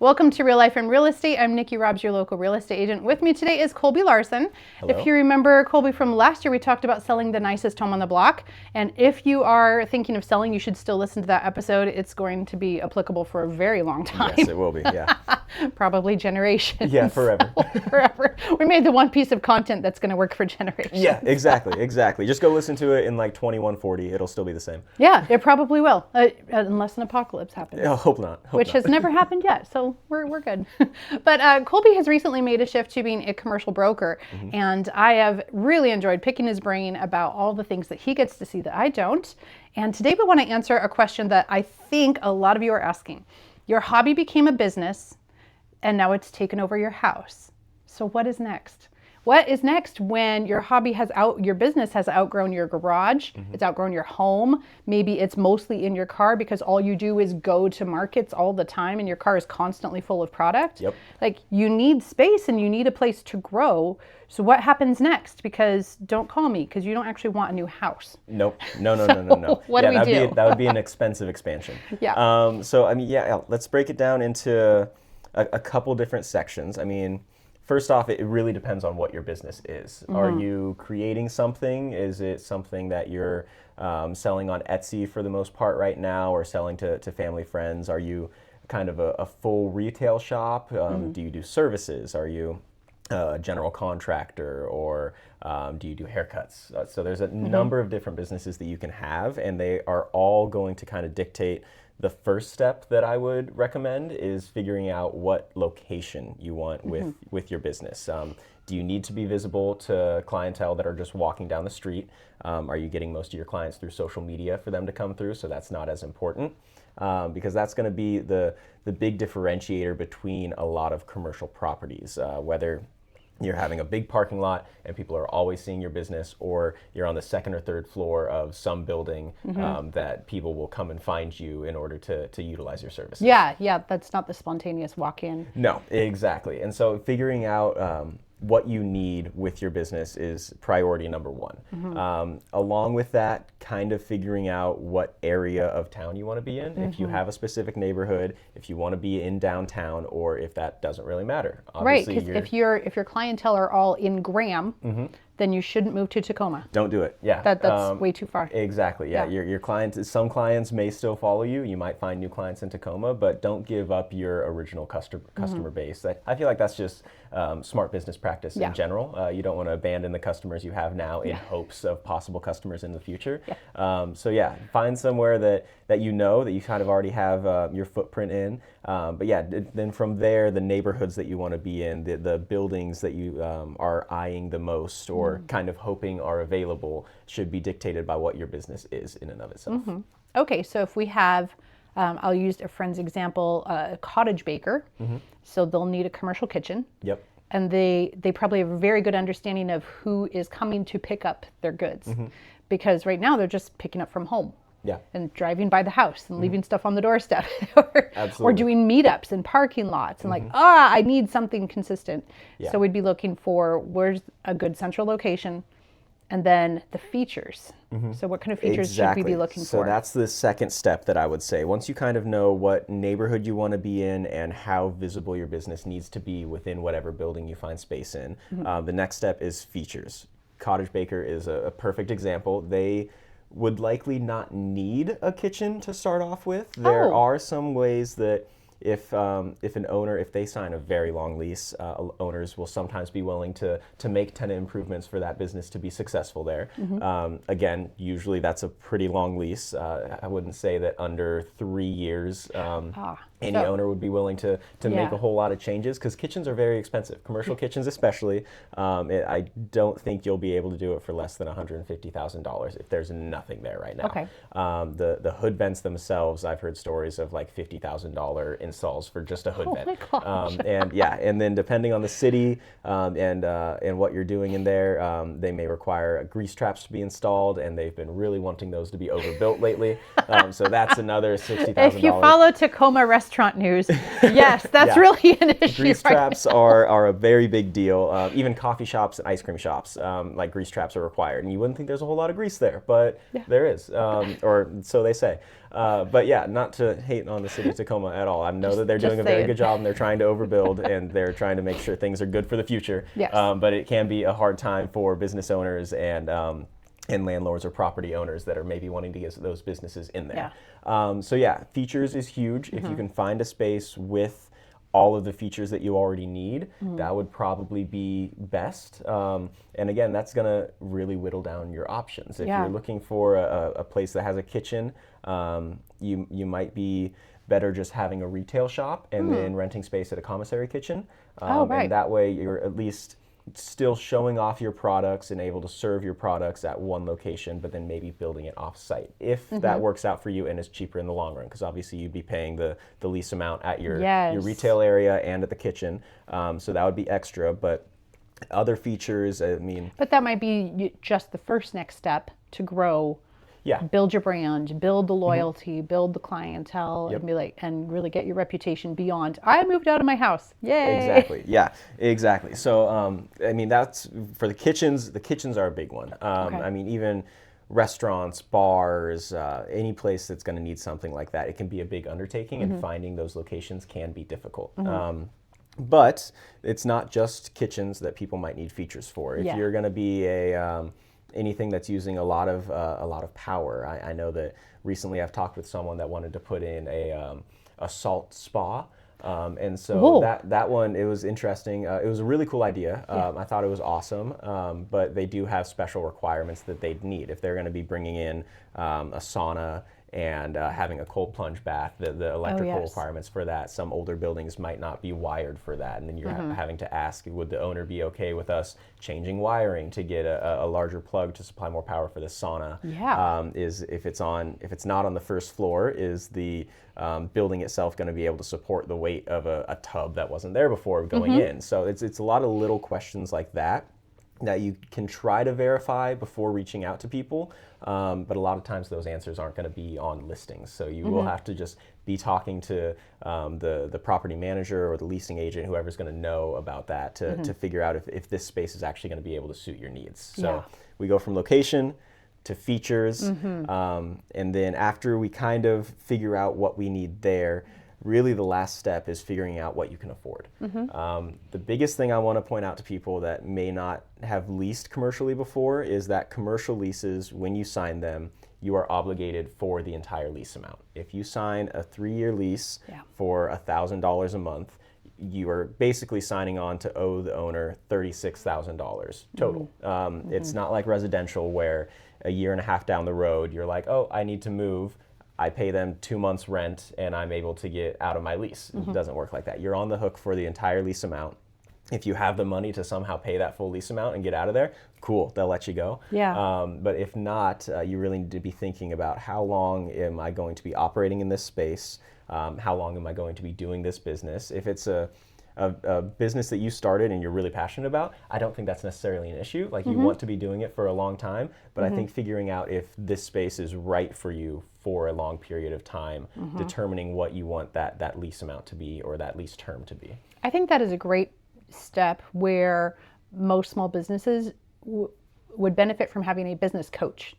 Welcome to Real Life and Real Estate. I'm Nikki Robbs, your local real estate agent. With me today is Colby Larson. Hello. If you remember Colby from last year, we talked about selling the nicest home on the block. And if you are thinking of selling, you should still listen to that episode. It's going to be applicable for a very long time. Yes, it will be, yeah. Probably generations. Yeah, forever. Forever. We made the one piece of content that's going to work for generations. Yeah, exactly. Just go listen to it in like 2140. It'll still be the same. Yeah, it probably will, unless an apocalypse happens. I hope not. Which has never happened yet, so we're good. But Colby has recently made a shift to being a commercial broker, and I have really enjoyed picking his brain about all the things that he gets to see that I don't. And today we want to answer a question that I think a lot of you are asking. Your hobby became a business, and now it's taken over your house. So what is next? What is next when your hobby your business has outgrown your garage, it's outgrown your home, maybe it's mostly in your car because all you do is go to markets all the time and your car is constantly full of product. Yep. Like you need space and you need a place to grow. So what happens next? Because don't call me because you don't actually want a new house. Nope. No. What do we do? That would be an expensive expansion. Yeah. So I mean, let's break it down into a couple different sections. I mean, first off, it really depends on what your business is. Are you creating something? Is it something that you're selling on Etsy for the most part right now, or selling to family, friends? Are you kind of a full retail shop? Do you do services? Are you a general contractor, or do you do haircuts? So there's a number of different businesses that you can have, and they are all going to kind of dictate. The first step that I would recommend is figuring out what location you want with your business. Do you need to be visible to clientele that are just walking down the street? Are you getting most of your clients through social media for them to come through? So that's not as important because that's going to be the big differentiator between a lot of commercial properties, whether you're having a big parking lot and people are always seeing your business, or you're on the second or third floor of some building that people will come and find you in order to utilize your services. Yeah, that's not the spontaneous walk-in. No, exactly. And so figuring out what you need with your business is priority number one. Along with that, kind of figuring out what area of town you want to be in. If you have a specific neighborhood, if you want to be in downtown, or if that doesn't really matter. Obviously, right, because if your clientele are all in Graham, then you shouldn't move to Tacoma. Don't do it. Yeah, that's way too far. Exactly. Yeah, your clients. Some clients may still follow you. You might find new clients in Tacoma, but don't give up your original customer base. I feel like that's just smart business practice in general. You don't want to abandon the customers you have now in hopes of possible customers in the future. So find somewhere that you know that you kind of already have your footprint in. Then from there, the neighborhoods that you want to be in, the buildings that you are eyeing the most or kind of hoping are available should be dictated by what your business is in and of itself. Okay, so if we have, I'll use a friend's example, a cottage baker. So they'll need a commercial kitchen. Yep. And they probably have a very good understanding of who is coming to pick up their goods. Because right now they're just picking up from home. Yeah. And driving by the house and leaving stuff on the doorstep or doing meetups in parking lots and I need something consistent. So we'd be looking for where's a good central location and then the features. So what kind of features should we be looking for? So that's the second step that I would say. Once you kind of know what neighborhood you want to be in and how visible your business needs to be within whatever building you find space in, the next step is features. Cottage Baker is a perfect example. They would likely not need a kitchen to start off with. There are some ways that if an owner, if they sign a very long lease, owners will sometimes be willing to make tenant improvements for that business to be successful there. Again, usually that's a pretty long lease. I wouldn't say that under 3 years any owner would be willing to make a whole lot of changes, because kitchens are very expensive. Commercial kitchens especially. I don't think you'll be able to do it for less than $150,000 if there's nothing there right now. Okay. The hood vents themselves, I've heard stories of like $50,000 installs for just a hood vent. And then depending on the city and what you're doing in there, they may require grease traps to be installed, and they've been really wanting those to be overbuilt lately. So that's another $60,000. If you follow Tacoma restaurant news, yes, that's really an issue. Grease traps are a very big deal. Even coffee shops and ice cream shops, like grease traps are required, and you wouldn't think there's a whole lot of grease there, but there is, or so they say. But yeah, not to hate on the city of Tacoma at all. I know that they're doing a very saying. good job and they're trying to overbuild and they're trying to make sure things are good for the future. Yes. But it can be a hard time for business owners and landlords or property owners that are maybe wanting to get those businesses in there. So yeah, features is huge. If you can find a space with all of the features that you already need, that would probably be best. And again, that's going to really whittle down your options. If you're looking for a place that has a kitchen, you might be better just having a retail shop and then renting space at a commissary kitchen. And that way you're at least still showing off your products and able to serve your products at one location, but then maybe building it off site if that works out for you and is cheaper in the long run, because obviously you'd be paying the lease amount at your retail area and at the kitchen, so that would be extra. But other features, I mean, but that might be just the first next step to grow. Build your brand, build the loyalty, build the clientele, and be like, and really get your reputation beyond, I moved out of my house. Yay. Exactly. Yeah, exactly. So, I mean, that's for the kitchens. The kitchens are a big one. I mean, even restaurants, bars, any place that's going to need something like that, it can be a big undertaking, and finding those locations can be difficult. But it's not just kitchens that people might need features for. If you're going to be anything that's using a lot of power. I know that recently I've talked with someone that wanted to put in a salt spa, and so that one, it was interesting. It was a really cool idea. I thought it was awesome, but they do have special requirements that they'd need if they're going to be bringing in a sauna and having a cold plunge bath. The electrical requirements for that, some older buildings might not be wired for that, and then you're having to ask, would the owner be okay with us changing wiring to get a larger plug to supply more power for the sauna? Is if it's not on the first floor, is the building itself going to be able to support the weight of a tub that wasn't there before going in? So it's a lot of little questions like that you can try to verify before reaching out to people, but a lot of times those answers aren't going to be on listings. So you will have to just be talking to the property manager or the leasing agent, whoever's going to know about that, to figure out if this space is actually going to be able to suit your needs. So we go from location to features, and then after we kind of figure out what we need there, really the last step is figuring out what you can afford. The biggest thing I want to point out to people that may not have leased commercially before is that commercial leases, when you sign them, you are obligated for the entire lease amount. If you sign a 3-year lease for $1,000 a month, you are basically signing on to owe the owner $36,000 total. It's not like residential where a year and a half down the road, you're like, oh, I need to move. I pay them 2 months rent and I'm able to get out of my lease. It doesn't work like that. You're on the hook for the entire lease amount. If you have the money to somehow pay that full lease amount and get out of there, cool, they'll let you go. But if not, you really need to be thinking about, how long am I going to be operating in this space? How long am I going to be doing this business? If it's a business that you started and you're really passionate about, I don't think that's necessarily an issue. Like, you want to be doing it for a long time, but I think figuring out if this space is right for you for a long period of time, determining what you want that lease amount to be or that lease term to be. I think that is a great step where most small businesses would benefit from having a business coach,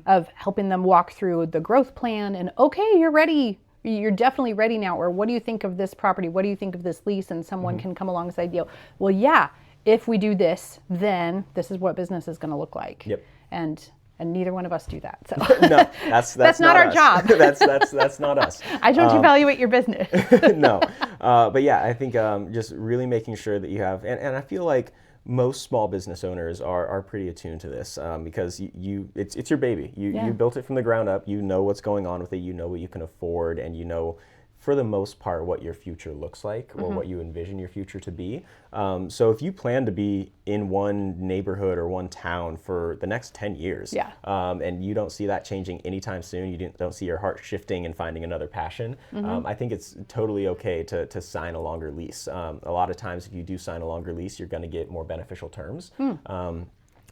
of helping them walk through the growth plan and, okay, you're ready. You're definitely ready now. Or what do you think of this property? What do you think of this lease? And someone can come alongside you. Well, yeah, if we do this, then this is what business is going to look like. And neither one of us do that. So no, that's not our us. job. that's not us. I don't evaluate your business. No, but yeah, I think just really making sure that you have, and I feel like most small business owners are pretty attuned to this, because it's your baby. You built it from the ground up. You know what's going on with it. You know what you can afford, and you know, for the most part, what your future looks like, or what you envision your future to be. So if you plan to be in one neighborhood or one town for the next 10 years, and you don't see that changing anytime soon, you don't see your heart shifting and finding another passion, I think it's totally okay to sign a longer lease. A lot of times, if you do sign a longer lease, you're going to get more beneficial terms.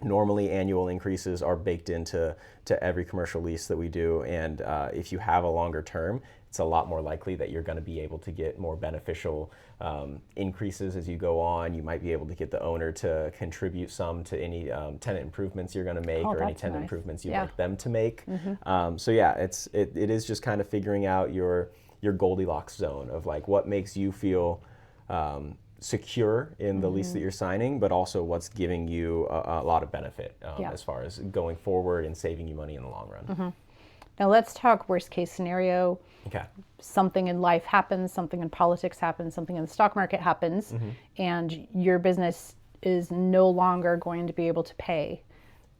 Normally, annual increases are baked into every commercial lease that we do, and if you have a longer term, it's a lot more likely that you're going to be able to get more beneficial increases as you go on. You might be able to get the owner to contribute some to any tenant improvements you're going to make, or any tenant nice. improvements you'd like them to make. So yeah, it is just kind of figuring out your Goldilocks zone of like what makes you feel secure in the lease that you're signing, but also what's giving you a lot of benefit as far as going forward and saving you money in the long run. Now let's talk worst case scenario. Okay. Something in life happens, something in politics happens, something in the stock market happens, and your business is no longer going to be able to pay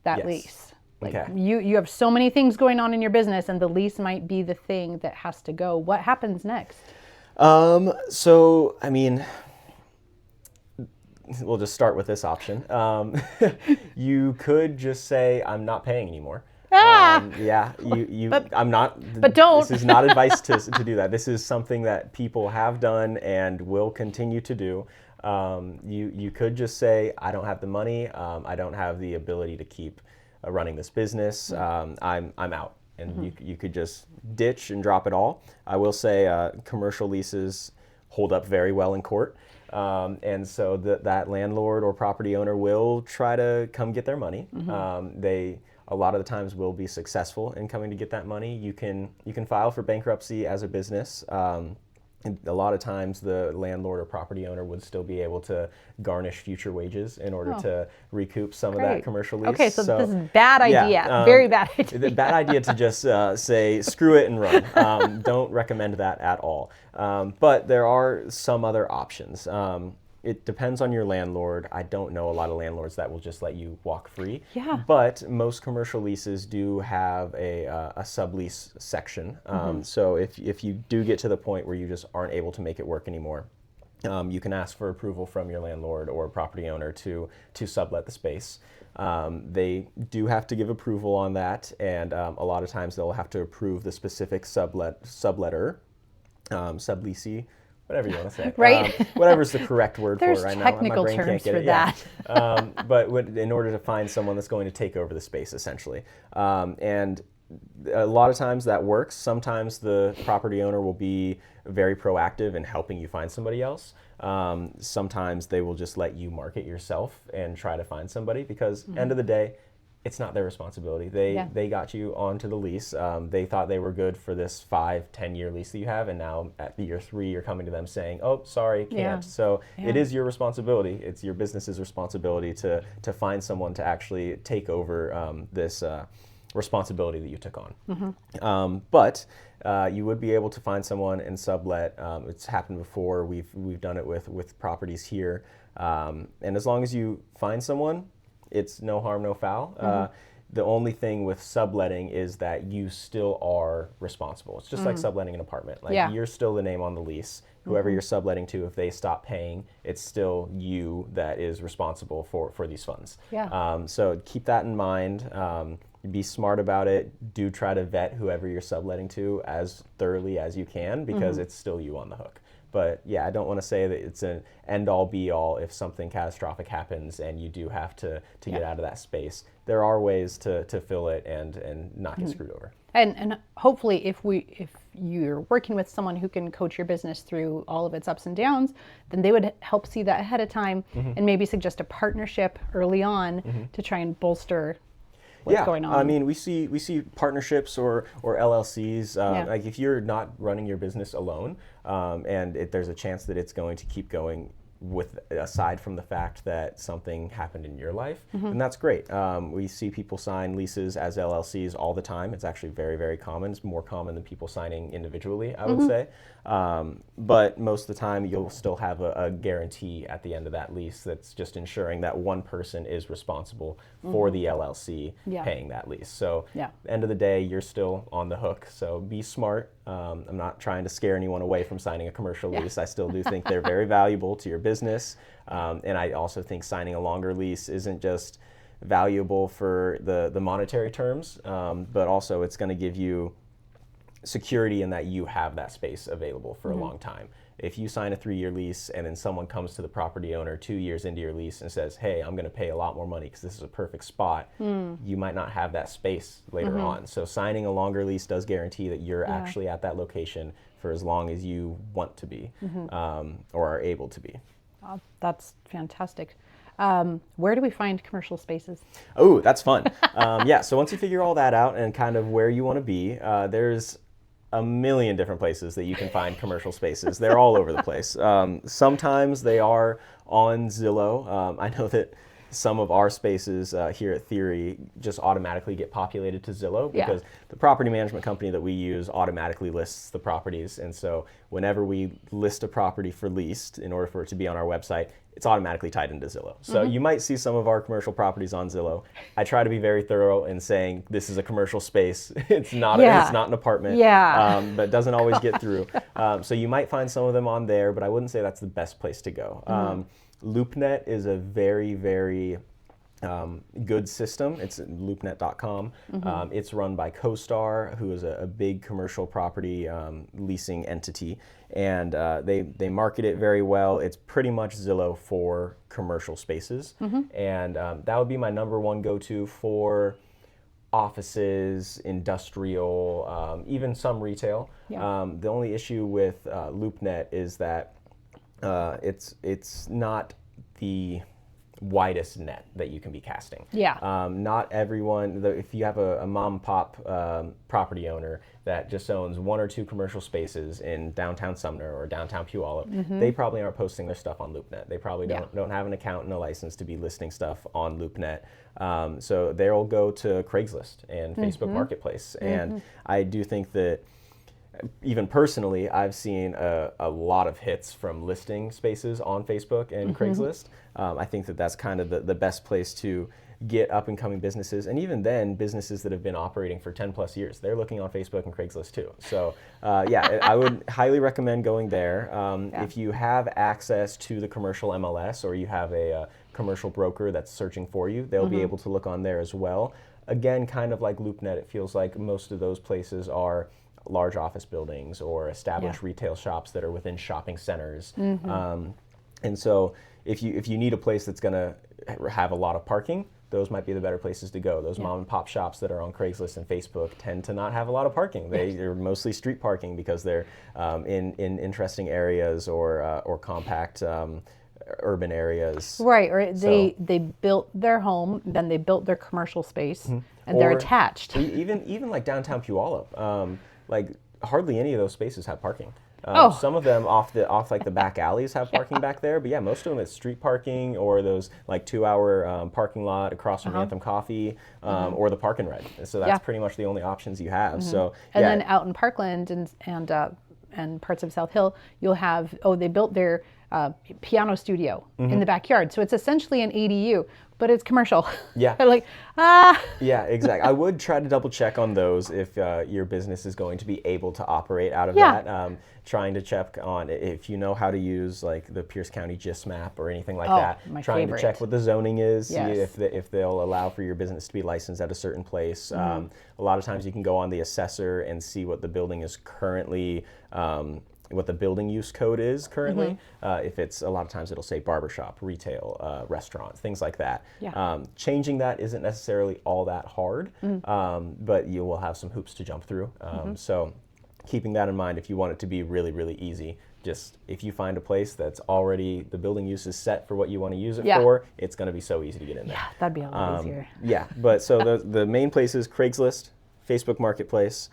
that lease. Like you have so many things going on in your business, and the lease might be the thing that has to go. What happens next? So, I mean, we'll just start with this option. You could just say, I'm not paying anymore. I'm not, but don't. This is not advice to do that. This is something that people have done and will continue to do. You could just say, I don't have the money. I don't have the ability to keep running this business. I'm out. And you could just ditch and drop it all. I will say commercial leases hold up very well in court. And so that landlord or property owner will try to come get their money. They a lot of the times will be successful in coming to get that money. You can file for bankruptcy as a business. And a lot of times the landlord or property owner would still be able to garnish future wages in order to recoup some of that commercial lease. Okay, so this is bad idea, very bad idea. Bad idea to just say, screw it and run. Don't recommend that at all. But there are some other options. It depends on your landlord. I don't know a lot of landlords that will just let you walk free. But most commercial leases do have a sublease section. So if you do get to the point where you just aren't able to make it work anymore, you can ask for approval from your landlord or property owner to sublet the space. They do have to give approval on that, and a lot of times they'll have to approve the specific subletter, subleasee, whatever you want to say. Right. Whatever's the correct word for it right now. There's technical terms for that. But in order to find someone that's going to take over the space, essentially. And a lot of times that works. Sometimes the property owner will be very proactive in helping you find somebody else. Sometimes they will just let you market yourself and try to find somebody, because end of the day, it's not their responsibility. They got you onto the lease. They thought they were good for this 5-10 year lease that you have, and now at year 3 you're coming to them saying, oh, sorry, can't. So it is your responsibility. It's your business's responsibility to find someone to actually take over this responsibility that you took on. But you would be able to find someone and sublet. It's happened before. We've done it with properties here. And as long as you find someone, it's no harm, no foul. The only thing with subletting is that you still are responsible. It's just like subletting an apartment. Like you're still the name on the lease. Whoever you're subletting to, if they stop paying, it's still you that is responsible for these funds. So keep that in mind. Be smart about it. Do try to vet whoever you're subletting to as thoroughly as you can, because it's still you on the hook. But yeah, I don't want to say that it's an end-all be-all if something catastrophic happens and you do have to get out of that space. There are ways to fill it and not get screwed over. And hopefully if you're working with someone who can coach your business through all of its ups and downs, then they would help see that ahead of time and maybe suggest a partnership early on to try and bolster what's going on. I mean, we see partnerships or LLCs. Like if you're not running your business alone, and there's a chance that it's going to keep going aside from the fact that something happened in your life, and that's great. We see people sign leases as LLCs all the time. It's actually very, very common. It's more common than people signing individually, I would say. But most of the time, you'll still have a guarantee at the end of that lease that's just ensuring that one person is responsible for the LLC paying that lease. So end of the day, you're still on the hook. So be smart. I'm not trying to scare anyone away from signing a commercial lease. I still do think they're very valuable to your business. And I also think signing a longer lease isn't just valuable for the monetary terms, but also it's going to give you security in that you have that space available for a long time. if you sign a 3-year lease and then someone comes to the property owner 2 years into your lease and says, hey, I'm going to pay a lot more money because this is a perfect spot, you might not have that space later on. So signing a longer lease does guarantee that you're actually at that location for as long as you want to be or are able to be. Oh, that's fantastic. Where do we find commercial spaces? Oh, that's fun. Yeah, so once you figure all that out and kind of where you want to be, there's a million different places that you can find commercial spaces. They're all over the place. Sometimes they are on Zillow. I know that some of our spaces here at Theory just automatically get populated to Zillow because the property management company that we use automatically lists the properties. And so whenever we list a property for leased, in order for it to be on our website, it's automatically tied into Zillow. So you might see some of our commercial properties on Zillow. I try to be very thorough in saying this is a commercial space. It's not an apartment. But it doesn't always get through. So you might find some of them on there, but I wouldn't say that's the best place to go. LoopNet is a very, very good system. It's loopnet.com. It's run by CoStar, who is a big commercial property leasing entity, and they market it very well. It's pretty much Zillow for commercial spaces, and that would be my number one go-to for offices, industrial, even some retail. The only issue with LoopNet is that it's not the widest net that you can be casting. Not everyone, if you have a mom and pop property owner that just owns 1 or 2 commercial spaces in downtown Sumner or downtown Puyallup, they probably aren't posting their stuff on LoopNet. They probably don't have an account and a license to be listing stuff on LoopNet. So they'll go to Craigslist and Facebook Marketplace. And I do think that even personally, I've seen a lot of hits from listing spaces on Facebook and Craigslist. I think that that's kind of the best place to get up and coming businesses. And even then, businesses that have been operating for 10 plus years, they're looking on Facebook and Craigslist too. So I would highly recommend going there. If you have access to the commercial MLS or you have a commercial broker that's searching for you, they'll be able to look on there as well. Again, kind of like LoopNet, it feels like most of those places are large office buildings or established retail shops that are within shopping centers. And so if you need a place that's going to have a lot of parking, those might be the better places to go. Those mom and pop shops that are on Craigslist and Facebook tend to not have a lot of parking. They're mostly street parking because they're in interesting areas or compact urban areas. Right, or they built their home, then they built their commercial space, and they're attached. Even like downtown Puyallup, like hardly any of those spaces have parking. Some of them off like the back alleys have parking back there, but most of them it's street parking or those like 2-hour parking lot across from Anthem Coffee or the Park and Ride. So that's pretty much the only options you have. So and then out in Parkland and parts of South Hill, you'll have they built their piano studio in the backyard. So it's essentially an ADU, but it's commercial. Yeah. Like, Yeah, exactly. I would try to double check on those if your business is going to be able to operate out of that. Trying to check on if you know how to use like the Pierce County GIS map or anything like that. Trying to check what the zoning is, see if they'll allow for your business to be licensed at a certain place. A lot of times you can go on the assessor and see what the building is currently, what the building use code is currently. If it's, a lot of times it'll say barbershop, retail, restaurant, things like that. Changing that isn't necessarily all that hard, but you will have some hoops to jump through. So keeping that in mind, if you want it to be really, really easy, just if you find a place that's already, the building use is set for what you want to use it for, it's going to be so easy to get in there. Yeah, that'd be a lot easier. But so the main places, Craigslist, Facebook Marketplace,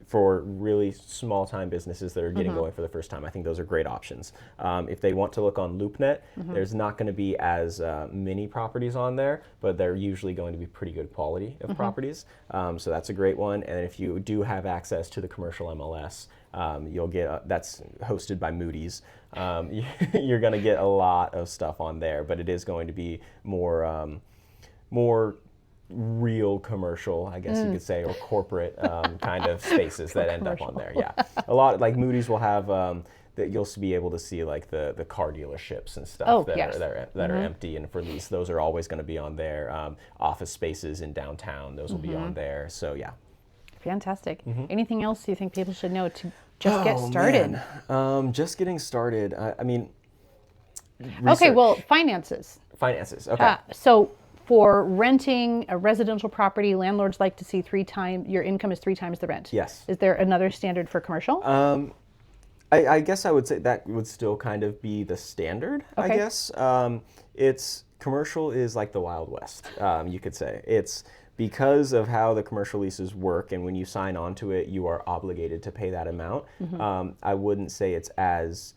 for really small time businesses that are getting going for the first time. I think those are great options. If they want to look on LoopNet, there's not going to be as many properties on there, but they're usually going to be pretty good quality of properties. So that's a great one. And if you do have access to the commercial MLS, you'll get, that's hosted by Moody's. You're going to get a lot of stuff on there, but it is going to be more real commercial, I guess you could say, or corporate kind of spaces that end up on there. A lot, like Moody's will have that you'll be able to see like the car dealerships and stuff that are empty and for lease. Those are always going to be on there. Office spaces in downtown, those will be on there. So Fantastic. Anything else you think people should know to just get started? Man. Just getting started. I mean, Okay, well, finances. finances. Okay. So for renting a residential property, landlords like to see your income is 3 times the rent. Yes. Is there another standard for commercial? I guess I would say that would still kind of be the standard, I Okay. guess. It's commercial is like the Wild West, you could say. It's because of how the commercial leases work, and when you sign on to it, you are obligated to pay that amount. I wouldn't say it's as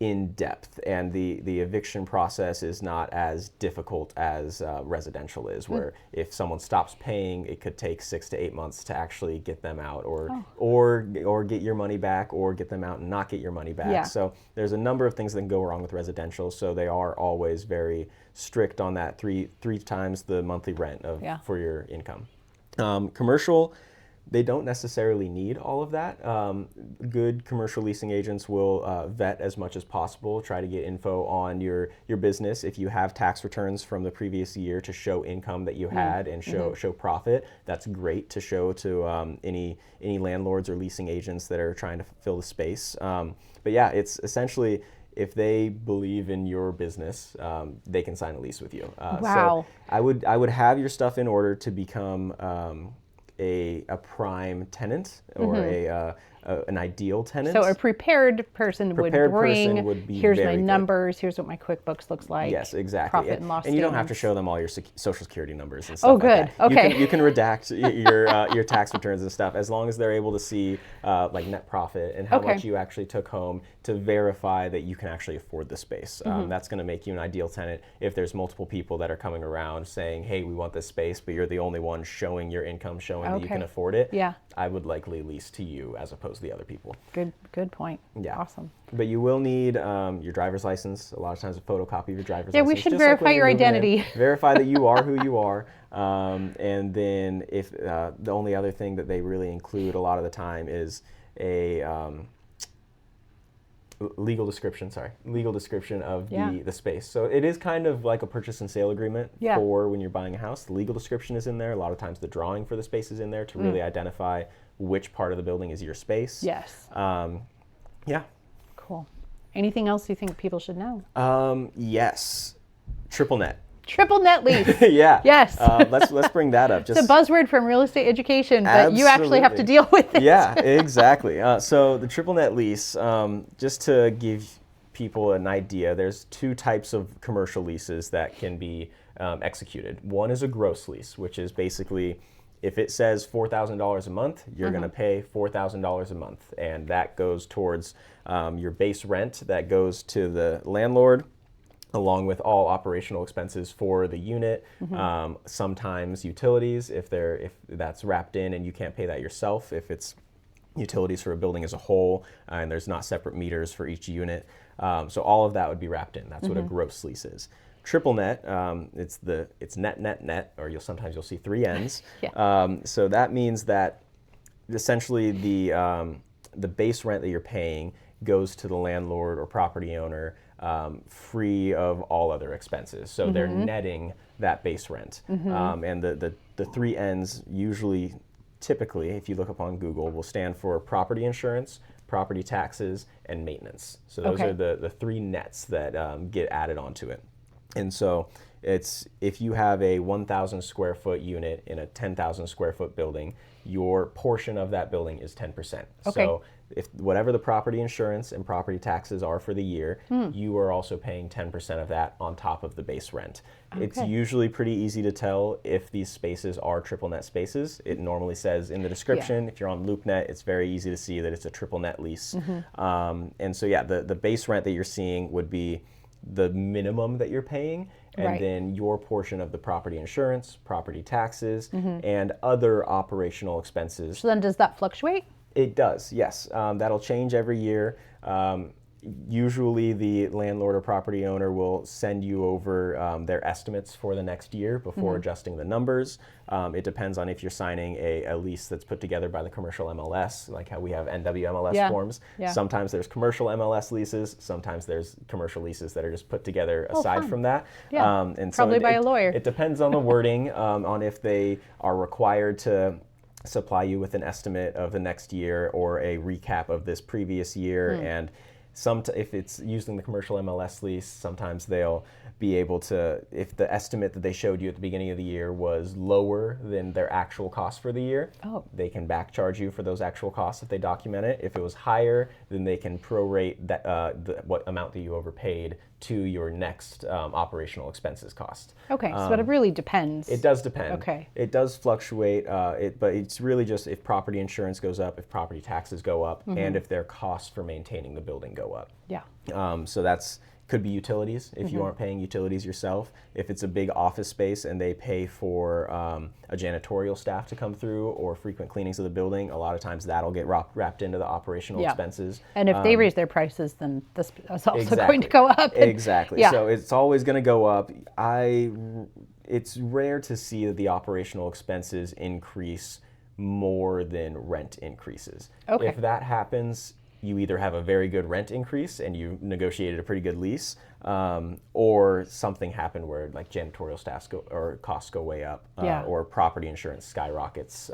in depth, and the eviction process is not as difficult as residential is, where if someone stops paying, it could take 6 to 8 months to actually get them out, or get your money back, or get them out and not get your money back. Yeah. So there's a number of things that can go wrong with residential. So they are always very strict on that three times the monthly rent for your income. Commercial, they don't necessarily need all of that. Good commercial leasing agents will vet as much as possible, try to get info on your business. If you have tax returns from the previous year to show income that you had and show profit, that's great to show to any landlords or leasing agents that are trying to fill the space. But yeah, it's essentially, if they believe in your business, they can sign a lease with you. Wow. So I would have your stuff in order to become a prime tenant, or an ideal tenant. So a prepared person would bring, would be here's my very good. numbers, here's what my QuickBooks looks like. Yes, exactly. Profit and loss And you don't have to statements. show them all your social security numbers and stuff. Oh, like good. that. Okay. You can redact your tax returns and stuff, as long as they're able to see like net profit and how much you actually took home, to verify that you can actually afford the space. That's going to make you an ideal tenant. If there's multiple people that are coming around saying, hey, we want this space, but you're the only one showing your income, showing that you can afford it, Yeah. I would likely lease to you as opposed to the other people. Good point. Yeah. Awesome. But you will need your driver's license. A lot of times, a photocopy of your driver's license. Yeah, we should just like verify when your you're moving in. identity. Verify that you are who you are. And then if the only other thing that they really include a lot of the time is a legal description of the space. So it is kind of like a purchase and sale agreement for when you're buying a house. The legal description is in there. A lot of times the drawing for the space is in there to really identify which part of the building is your space. Yes. Yeah. Cool. Anything else you think people should know? Yes. Triple net. Triple net lease. Yeah. Yes. Let's bring that up. It's a buzzword from real estate education, but you actually have to deal with it. Yeah, exactly. So the triple net lease, just to give people an idea, there's 2 types of commercial leases that can be executed. One is a gross lease, which is basically, if it says $4,000 a month, you're going to pay $4,000 a month. And that goes towards your base rent that goes to the landlord, along with all operational expenses for the unit. Sometimes utilities, if that's wrapped in and you can't pay that yourself, if it's utilities for a building as a whole and there's not separate meters for each unit. So all of that would be wrapped in. That's what a gross lease is. Triple net, it's net, or sometimes you'll see 3 N's. So that means that essentially the base rent that you're paying goes to the landlord or property owner free of all other expenses. So they're netting that base rent. And the 3 N's usually, typically, if you look up on Google, will stand for property insurance, property taxes, and maintenance. So those are the 3 nets that get added onto it. And so it's, if you have a 1,000 square foot unit in a 10,000 square foot building, your portion of that building is 10%. So if whatever the property insurance and property taxes are for the year, you are also paying 10% of that on top of the base rent. It's usually pretty easy to tell if these spaces are triple net spaces. It normally says in the description. If you're on LoopNet, it's very easy to see that it's a triple net lease. And so the base rent that you're seeing would be the minimum that you're paying, and then your portion of the property insurance, property taxes, and other operational expenses. So then does that fluctuate? It does, yes. That'll change every year. Usually the landlord or property owner will send you over their estimates for the next year before adjusting the numbers. It depends on if you're signing a lease that's put together by the commercial MLS, like how we have NWMLS forms. Sometimes there's commercial MLS leases, sometimes there's commercial leases that are just put together aside from that. And and probably so by a lawyer. It depends on the wording, on if they are required to supply you with an estimate of the next year or a recap of this previous year. And if it's using the commercial MLS lease, sometimes they'll be able to, if the estimate that they showed you at the beginning of the year was lower than their actual cost for the year, they can back charge you for those actual costs if they document it. If it was higher, then they can prorate that what amount that you overpaid to your next operational expenses cost. Okay, so it really depends. It does depend. Okay. It does fluctuate, but it's really just if property insurance goes up, if property taxes go up, and if their costs for maintaining the building go up. Yeah. So that's could be utilities if you aren't paying utilities yourself. If it's a big office space and they pay for a janitorial staff to come through or frequent cleanings of the building, a lot of times that'll get wrapped into the operational expenses. And if they raise their prices, then this is also Exactly. going to go up. Exactly. So it's always going to go up. It's rare to see that the operational expenses increase more than rent increases. Okay. If that happens, you either have a very good rent increase and you negotiated a pretty good lease, or something happened where like janitorial staff costs go way up, or property insurance skyrockets.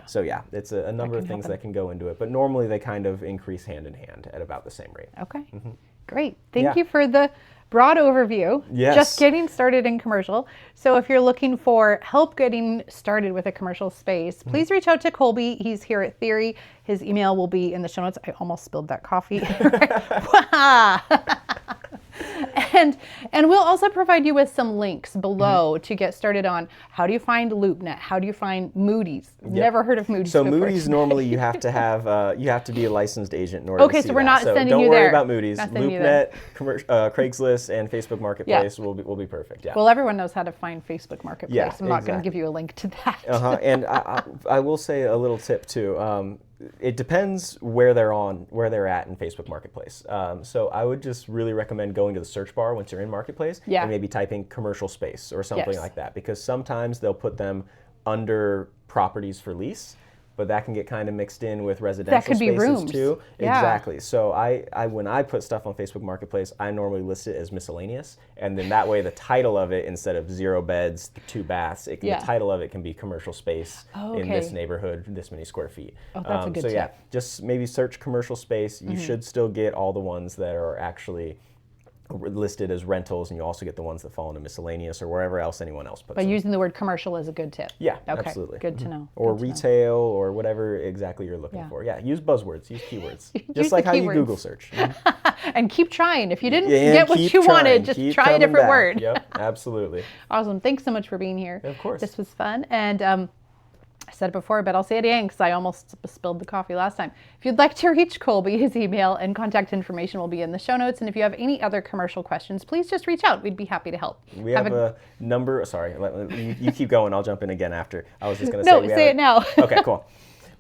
So it's a number of things that can go into it, but normally they kind of increase hand in hand at about the same rate. Okay, great. Thank you for the broad overview. Yes. Just getting started in commercial. So if you're looking for help getting started with a commercial space, please reach out to Colby. He's here at Theory. His email will be in the show notes. I almost spilled that coffee. And we'll also provide you with some links below to get started on how do you find LoopNet, how do you find Moody's. Never heard of Moody's So before. Moody's normally you have to be a licensed agent in order to see so we're that. not So sending don't you worry there. about Moody's. Not sending you there. LoopNet, Craigslist, and Facebook Marketplace will be perfect. Yeah. Well, everyone knows how to find Facebook Marketplace. Yeah, I'm not going to give you a link to that. And I will say a little tip too. It depends where they're at in Facebook Marketplace. So I would just really recommend going to the search bar once you're in Marketplace and maybe typing commercial space or something like that, because sometimes they'll put them under properties for lease, but that can get kind of mixed in with residential That could be spaces rooms. too. Yeah. Exactly. So I when I put stuff on Facebook Marketplace, I normally list it as miscellaneous, and then that way the title of it, instead of 0 beds, 2 baths, the title of it can be commercial space in this neighborhood, this many square feet. That's a good tip. Just maybe search commercial space. You should still get all the ones that are actually listed as rentals, and you also get the ones that fall into miscellaneous or wherever else anyone else puts But them. using the word commercial is a good tip. Yeah, Okay, absolutely. good to know. Or Good to know. retail or whatever exactly you're looking for. Yeah, use buzzwords, use keywords. Use Just like the how you keywords. Google search. And keep trying. If you didn't And get what keep you trying. wanted, just Keep try a coming different back. word. Yep, absolutely. Awesome. Thanks so much for being here. Of course. This was fun. And I said it before, but I'll say it again because I almost spilled the coffee last time. If you'd like to reach Colby, his email and contact information will be in the show notes. And if you have any other commercial questions, please just reach out. We'd be happy to help. We have a number. Sorry, you keep going. I'll jump in again after. I was just going to say. No, say it now. Okay, cool.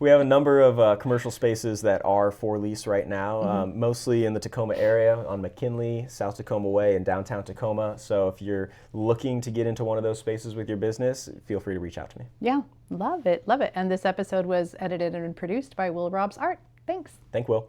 We have a number of commercial spaces that are for lease right now, mostly in the Tacoma area on McKinley, South Tacoma Way, and downtown Tacoma. So if you're looking to get into one of those spaces with your business, feel free to reach out to me. Yeah, love it. Love it. And this episode was edited and produced by Will Robs Art. Thanks. Thank Will.